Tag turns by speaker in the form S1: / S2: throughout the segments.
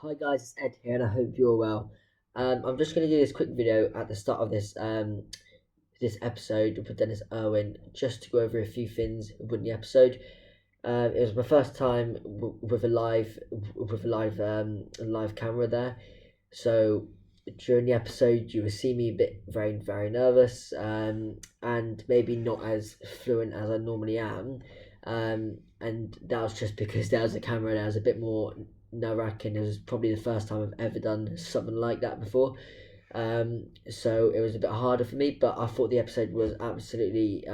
S1: Hi guys, it's Ed here, and I hope you're well. I'm just going to do this quick video at the start of this episode with Dennis Irwin, just to go over a few things with the episode. It was my first time with a live camera there, so during the episode you will see me a bit very nervous, and maybe not as fluent as I normally am, and that was just because there was a camera and I was a bit more nerve-wracking. It was probably the first time I've ever done something like that before. So it was a bit harder for me, but I thought the episode was absolutely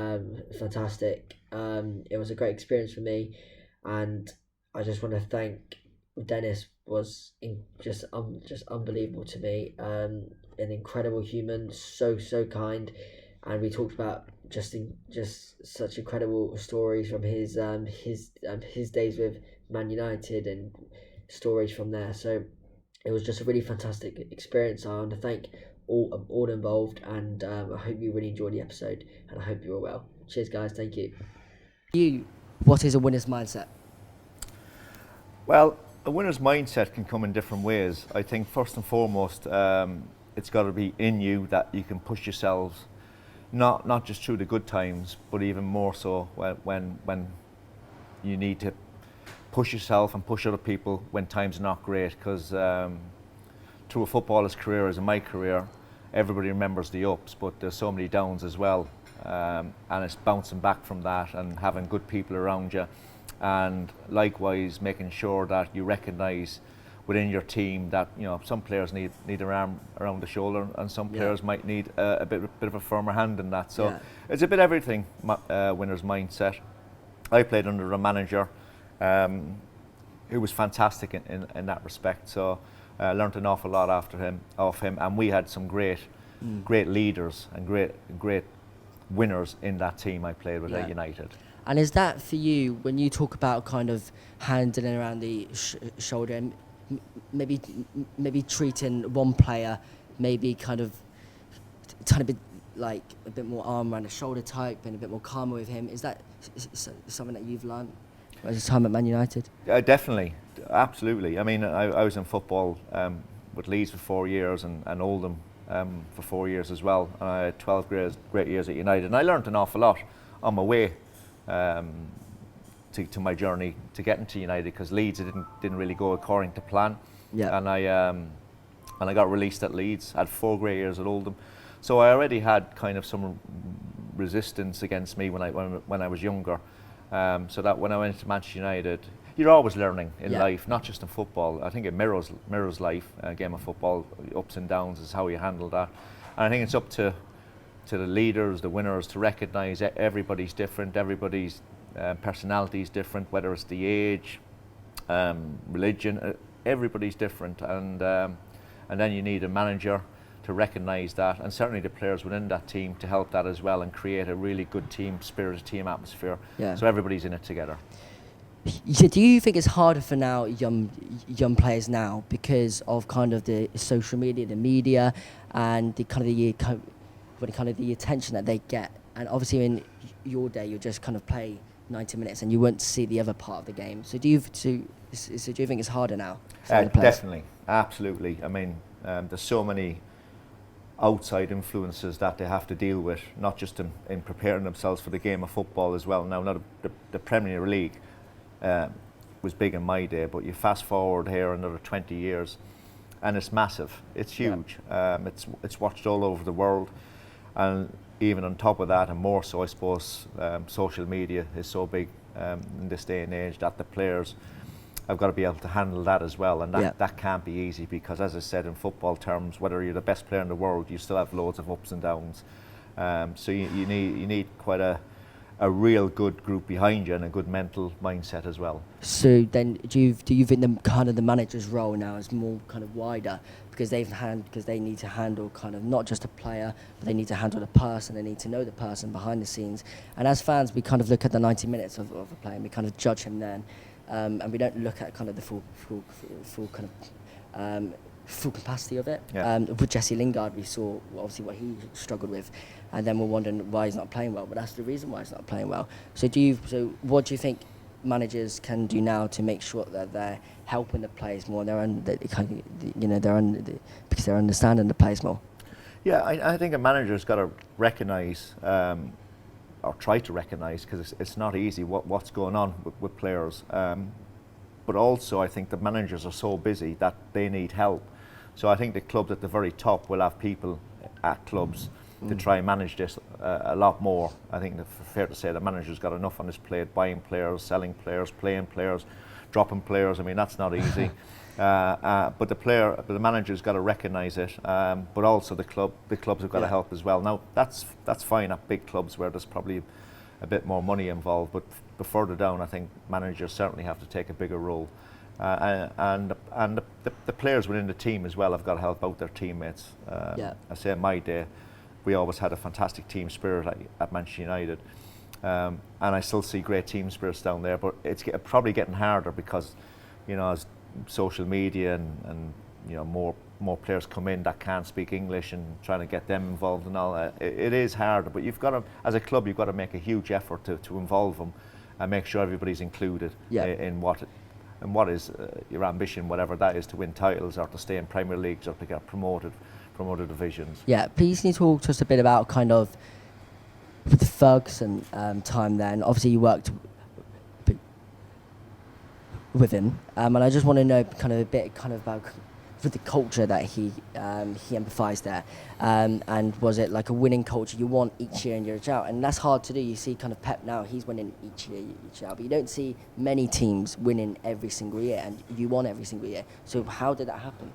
S1: fantastic. It was a great experience for me, and I just want to thank Dennis. Just unbelievable to me. An incredible human, so kind, and we talked about just such incredible stories from his days with Man United and stories from there. So it was just a really fantastic experience. I want to thank all involved, and I hope you really enjoyed the episode, and I hope you are well. Cheers, guys. Thank you.
S2: What is a winner's mindset?
S3: Well, a winner's mindset can come in different ways. I think first and foremost, it's got to be in you that you can push yourselves, not just through the good times, but even more so when you need to push yourself and push other people when times are not great. Because through a footballer's career, as in my career, everybody remembers the ups, but there's so many downs as well, and it's bouncing back from that and having good people around you. And likewise making sure that you recognise within your team that some players need an arm around the shoulder, and some players might need a bit of a firmer hand in that. So it's a bit everything. Winner's mindset. I played under a manager who was fantastic in that respect. So learned an awful lot off him, and we had some great leaders and great winners in that team I played with at United.
S2: And is that for you when you talk about kind of handling around the shoulder and maybe treating one player maybe kind of trying to be like a bit more arm around the shoulder type and a bit more calmer with him? Is that something that you've learned at your time at Man United?
S3: Definitely, absolutely. I mean, I was in football with Leeds for 4 years and Oldham for 4 years as well. And I had 12 great years at United, and I learned an awful lot on my way to my journey to getting to United, because Leeds didn't really go according to plan. And I got released at Leeds. I had 4 great years at Oldham, so I already had kind of some resistance against me when I was younger. So that when I went to Manchester United, you're always learning in life, not just in football. I think it mirrors life. A game of football, ups and downs is how you handle that. And I think it's up to the leaders, the winners, to recognise everybody's different, everybody's personality is different, whether it's the age, religion, everybody's different, and then you need a manager to recognise that, and certainly the players within that team to help that as well and create a really good team spirit, team atmosphere, so everybody's in it together.
S2: So do you think it's harder for now young players now because of kind of the social media, the media, and the kind of the attention that they get? And obviously in your day you just kind of play 90 minutes and you won't see the other part of the game. So do you think it's harder now for the players?
S3: Definitely, absolutely. I mean, there's so many outside influences that they have to deal with, not just in preparing themselves for the game of football as well. Now, the Premier League was big in my day, but you fast forward here another 20 years and it's massive, it's huge. It's watched all over the world, and even on top of that, and more so I suppose, social media is so big in this day and age that the players have got to be able to handle that as well, and that can't be easy, because as I said, in football terms, whether you're the best player in the world, you still have loads of ups and downs. So you need quite a real good group behind you and a good mental mindset as well.
S2: So then, do you think the manager's role now is more kind of wider, because they need to handle kind of not just a player, but they need to handle the person. They need to know the person behind the scenes. And as fans, we kind of look at the 90 minutes of a player and we kind of judge him then, and we don't look at kind of the full kind of full capacity of it. With Jesse Lingard, we saw obviously what he struggled with, and then we're wondering why he's not playing well. But that's the reason why he's not playing well. So what do you think managers can do now to make sure that they're helping the players more? Because they're understanding the players more.
S3: Yeah, I think a manager's got to recognise, or try to recognise, because it's not easy what's going on with players. But also, I think the managers are so busy that they need help. So I think the clubs at the very top will have people at clubs to try and manage this a lot more. I think it's fair to say the manager's got enough on his plate, buying players, selling players, playing players, dropping players. I mean, that's not easy. But the manager's got to recognise it. But also the clubs have got to help as well. Now that's fine at big clubs where there's probably a bit more money involved. But further down, I think managers certainly have to take a bigger role. And the players within the team as well have got to help out their teammates. I say in my day, we always had a fantastic team spirit at Manchester United, and I still see great team spirits down there. But it's probably getting harder because, as social media and more players come in that can't speak English and trying to get them involved and all that. It is harder, but you've got to, as a club, you've got to make a huge effort to involve them and make sure everybody's included in what is your ambition, whatever that is, to win titles or to stay in Premier Leagues or to get promoted from other divisions.
S2: Yeah, please can you talk to us a bit about kind of with the Ferguson time then. Obviously you worked with him, and I just want to know kind of a bit kind of about with the culture that he emphasised there, and was it like a winning culture you want each year in year out? And that's hard to do. You see kind of Pep now, he's winning each year out, but you don't see many teams winning every single year, and you won every single year. So how did that happen?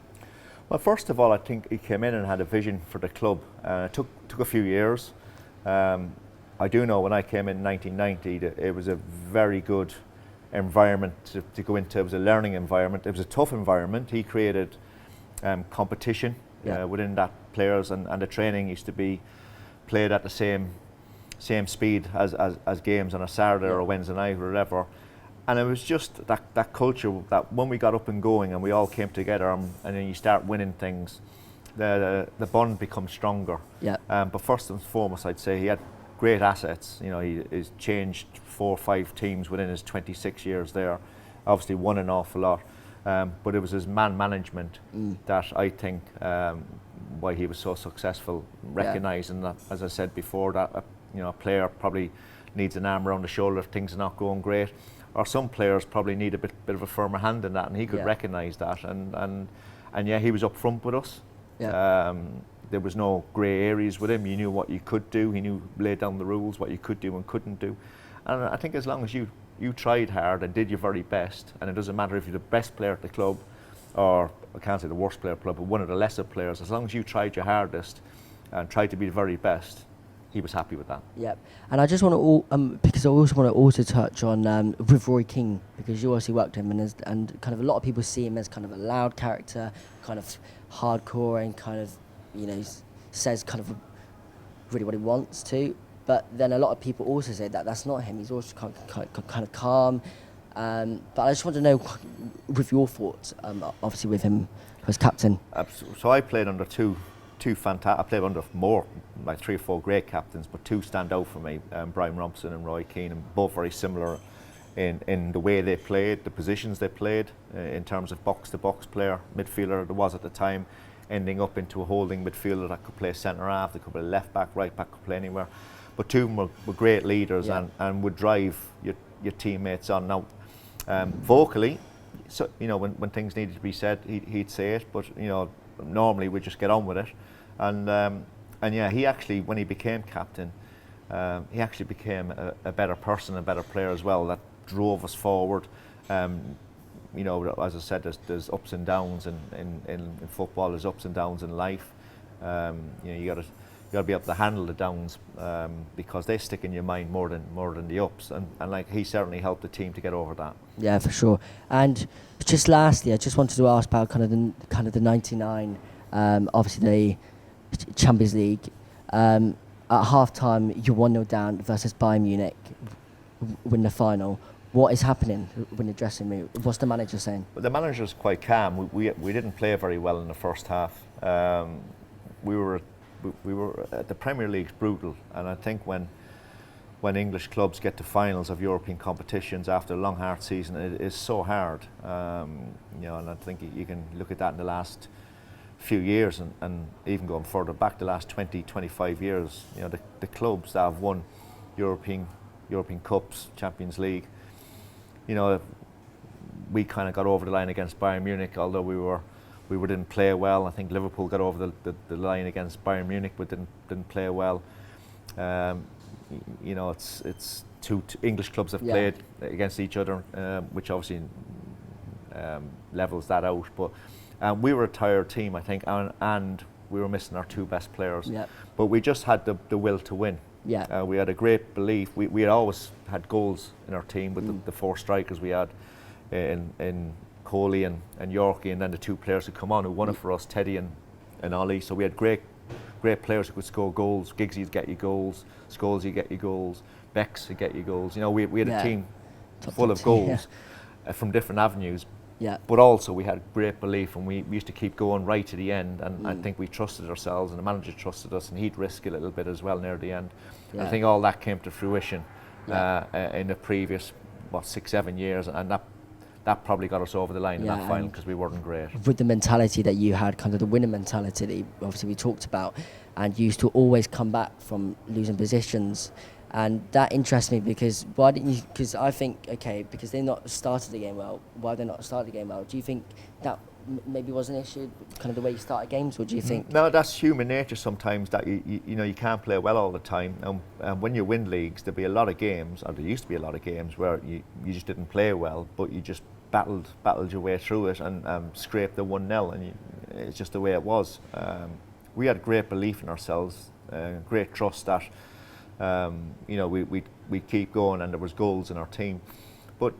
S3: Well, first of all, I think he came in and had a vision for the club. It took a few years. I do know when I came in 1990 that it was a very good environment to go into. It was a learning environment. It was a tough environment. He created competition within that players, and the training used to be played at the same speed as games on a Saturday or a Wednesday night or whatever. And it was just that culture that when we got up and going and we all came together and then you start winning things, the bond becomes stronger. But first and foremost, I'd say he had great assets. He's changed 4 or 5 teams within his 26 years there. Obviously won an awful lot. But it was his man management that I think why he was so successful, recognising that, as I said before, that a player probably needs an arm around the shoulder if things are not going great, or some players probably need a bit of a firmer hand in that, and he could recognise that, and he was upfront with us. There was no grey areas with him. You knew what you could do. He knew, laid down the rules, what you could do and couldn't do. And I think as long as you tried hard and did your very best, and it doesn't matter if you're the best player at the club, or I can't say the worst player at the club, but one of the lesser players, as long as you tried your hardest and tried to be the very best, he was happy with that.
S2: Yep. And I just want to, because I also want to also touch on with Roy Keane, because you obviously worked with him, and kind of a lot of people see him as kind of a loud character, kind of hardcore, and kind of, says kind of really what he wants to. But then a lot of people also say that that's not him. He's also kind of calm. But I just want to know, with your thoughts, obviously with him as captain.
S3: So I played under two fantastic. I played under more, like 3 or 4 great captains, but 2 stand out for me: Brian Robson and Roy Keane, and both very similar in the way they played, the positions they played, in terms of box-to-box player, midfielder there was at the time, ending up into a holding midfielder that could play centre half, they could play left back, right back, could play anywhere. But 2 of them were great leaders and would drive your teammates on. Now, vocally, so when things needed to be said, he'd say it. But normally we just get on with it. And he actually, when he became captain, he actually became a better person, a better player as well. That drove us forward. As I said, there's ups and downs in football. There's ups and downs in life. You got to be able to handle the downs because they stick in your mind more than the ups, and like he certainly helped the team to get over that. Yeah,
S2: for sure. And just lastly, I just wanted to ask about kind of the '99, obviously the Champions League. At half time, you're 1-0 down versus Bayern Munich, win the final. What is happening when the dressing room? What's the manager saying?
S3: Well, the manager's quite calm. We didn't play very well in the first half. We were the Premier League's brutal, and I think when when English clubs get to finals of European competitions after a long hard season, it is so hard. You know, and I think you can look at that in the last few years, and even going further back, the last 20, 25 years. You know, the clubs that have won European Cups, Champions League. You know, we kind of got over the line against Bayern Munich, although we didn't play well. I think Liverpool got over the line against Bayern Munich, but didn't play well. You know, it's two English clubs have played against each other, which obviously levels that out. But we were a tired team, I think, and we were missing our two best players. Yep. But we just had the will to win. Yeah. We had a great belief. We had always had goals in our team with the four strikers we had in Coley and Yorkie, and then the two players who come on who won it for us, Teddy and Ollie. So we had great players who could score goals. Giggsy would get you goals, Scholes would get you goals, Bex would get you goals. You know, we had a team full of goals from different avenues. Yeah. But also we had great belief, and we used to keep going right to the end, and I think we trusted ourselves, and the manager trusted us, and he'd risk a little bit as well near the end. Yeah. I think all that came to fruition in the previous 6-7 years, and that probably got us over the line in that final, because we weren't great.
S2: With the mentality that you had, kind of the winning mentality that obviously we talked about, and you used to always come back from losing positions. And that interests me, because why didn't you? Because I think, okay, because they not started the game well. Why they not started the game well? Do you think that maybe was an issue, kind of the way you started games, or do you think?
S3: No, that's human nature sometimes, that you know, you can't play well all the time. And when you win leagues, there'll be a lot of games, or there used to be a lot of games where you just didn't play well, but you just battled your way through it and scraped the 1-0, and it's just the way it was. We had great belief in ourselves, great trust that. You know, we keep going, and there was goals in our team. But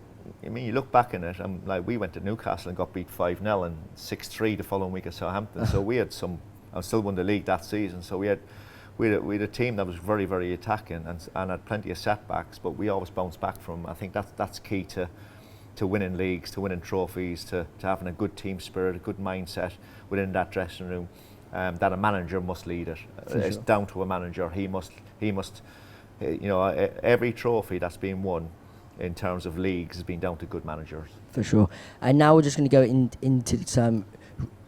S3: I mean, you look back in it, and like, we went to Newcastle and got beat 5-0 and 6-3 the following week at Southampton. So we had I still won the league that season. So we had a team that was very, very attacking and had plenty of setbacks, but we always bounced back from. I think that's key to winning leagues, to winning trophies, to having a good team spirit, a good mindset within that dressing room. That a manager must lead it. It's down to a manager. He must. You know, every trophy that's been won in terms of leagues has been down to good managers.
S2: For sure. And now we're just going to go into some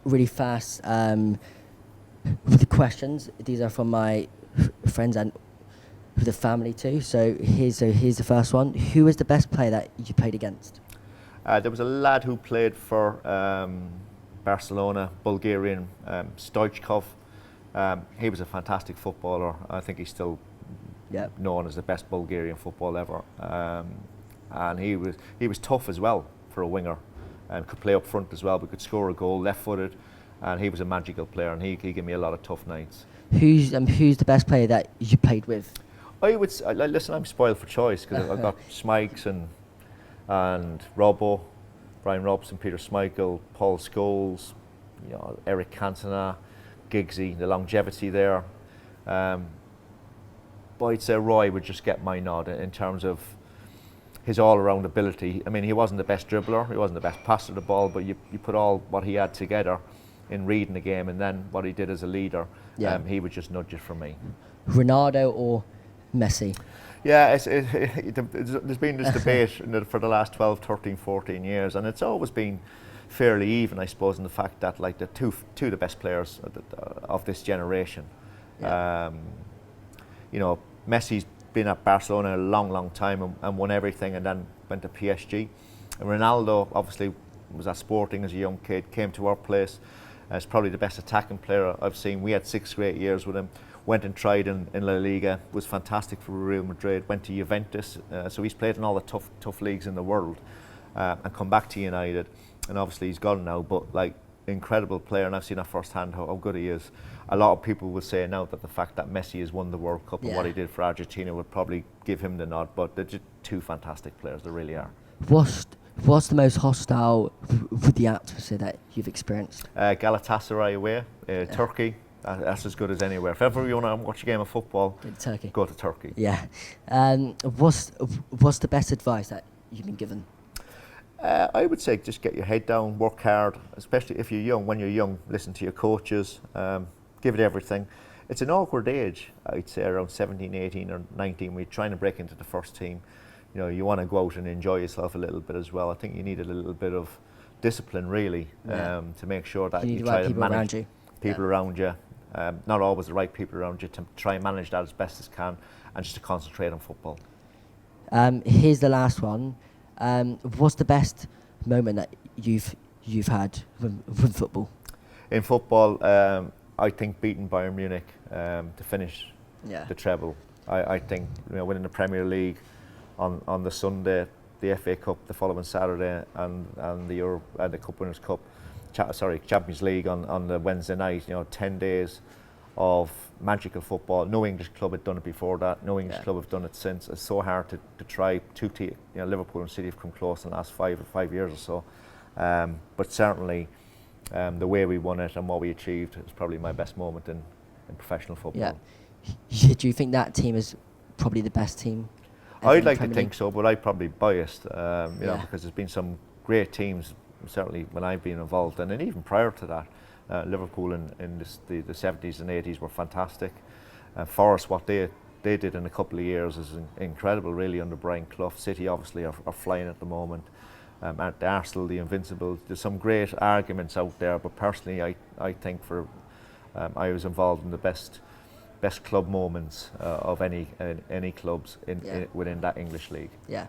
S2: really fast with the questions. These are from my friends and the family too. So here's the first one. Who is the best player that you played against?
S3: There was a lad who played for Barcelona, Bulgarian, Stoichkov. He was a fantastic footballer. I think he's still known as the best Bulgarian footballer ever. And he was tough as well for a winger, and could play up front as well, but could score a goal left-footed, and he was a magical player, and he gave me a lot of tough nights.
S2: Who's the best player that you played with?
S3: I would listen. I'm spoiled for choice, because I've got Smikes and Robbo, Brian Robson, Peter Schmeichel, Paul Scholes, you know, Eric Cantona, Giggsy, the longevity there. But I'd say Roy would just get my nod in terms of his all-around ability. I mean, he wasn't the best dribbler, he wasn't the best passer of the ball, but you put all what he had together in reading the game, and then what he did as a leader, he would just nudge it for me.
S2: Ronaldo or Messi?
S3: Yeah, there's been this debate for the last 12, 13, 14 years, and it's always been fairly even, I suppose, in the fact that, like, the two of the best players of this generation. Yeah. You know, Messi's been at Barcelona a long, long time and won everything, and then went to PSG. And Ronaldo obviously was at Sporting as a young kid, came to our place as probably the best attacking player I've seen. We had 6 great years with him. Went and tried in La Liga, was fantastic for Real Madrid, went to Juventus, so he's played in all the tough leagues in the world, and come back to United, and obviously he's gone now, but like, incredible player, and I've seen that firsthand how good he is. A lot of people will say now that the fact that Messi has won the World Cup and what he did for Argentina would probably give him the nod, but they're just two fantastic players, they really are.
S2: What's the most hostile with the atmosphere that you've experienced?
S3: Galatasaray away, Turkey. That's as good as anywhere. If ever you want to watch a game of football, go to Turkey.
S2: Yeah. What's the best advice that you've been given?
S3: I would say just get your head down, work hard, especially if you're young. When you're young, listen to your coaches, give it everything. it's an awkward age, I'd say around 17, 18 or 19. We're trying to break into the first team. You know, you want to go out and enjoy yourself a little bit as well. I think you need a little bit of discipline, really, to make sure that
S2: You need
S3: you
S2: the
S3: try
S2: right
S3: to
S2: people
S3: manage
S2: around you.
S3: people around you. Not always the right people around you, to try and manage that as best as can, and just to concentrate on football.
S2: Here's the last one. What's the best moment that you've had with football?
S3: In football, I think beating Bayern Munich to finish
S2: Yeah.
S3: the treble. I think, you know, winning the Premier League on the Sunday, the FA Cup the following Saturday, and the Cup Winners' Cup, Champions League on the Wednesday night. You know, 10 days of magical football. No English club had done it before that. No English club have done it since. It's so hard to try. Liverpool and City have come close in the last 5 years or so. But certainly, the way we won it and what we achieved is probably my best moment in professional football.
S2: Yeah. Do you think that team is probably the best team?
S3: I'd like to think so, but I'm probably biased, because there's been some great teams, certainly when I've been involved, and then even prior to that. Liverpool in the 70s and 80s were fantastic. Forest, what they did in a couple of years is incredible, really, under Brian Clough. City obviously are flying at the moment. The Arsenal, the Invincibles. There's some great arguments out there, but personally, I think I was involved in the best club moments of any clubs within that English league.
S2: Yeah.